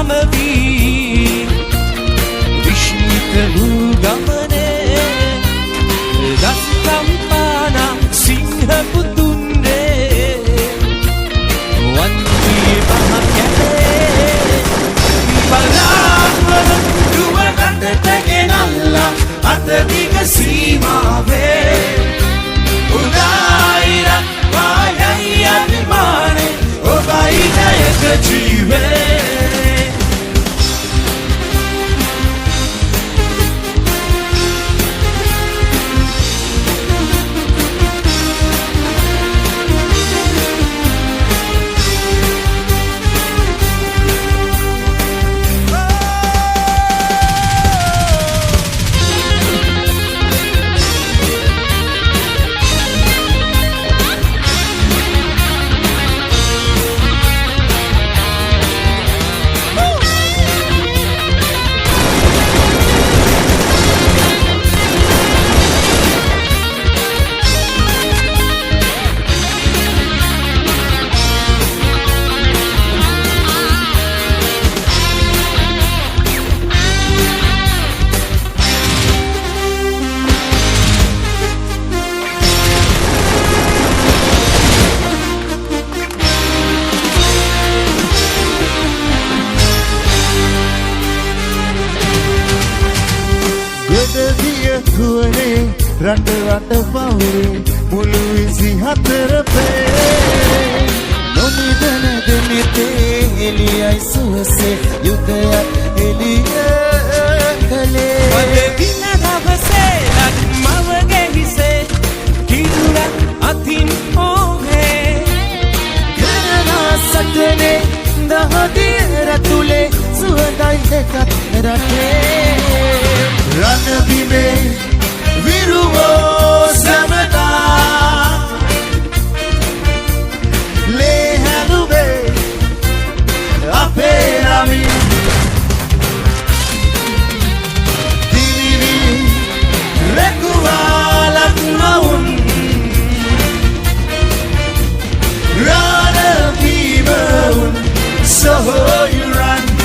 සමවී විශ්මිත වූ ගමනේ දස්කම්පානා සිංහ පුතුන්නේ වන්දියේ මහ කැලේ බලාවල දුවකට ගෙනල්ලා අතදිග සීමාවේ උදායිර වායයි අභිමානේ ඔබයි දයක ජීවේ රට රට පවුරේ මුළු 24 පේ නොනිදන දෙමිතේ එළියයි සුවසේ යුදයක් එළිය කලේ මගේ දින දවසේ මවගේ හිසේ කිදුරක් අතින් ඕහේ කරනා සටනේ දහදිය රතුලේ සුවඳයි දෙකක් රටේ රණ බිමේ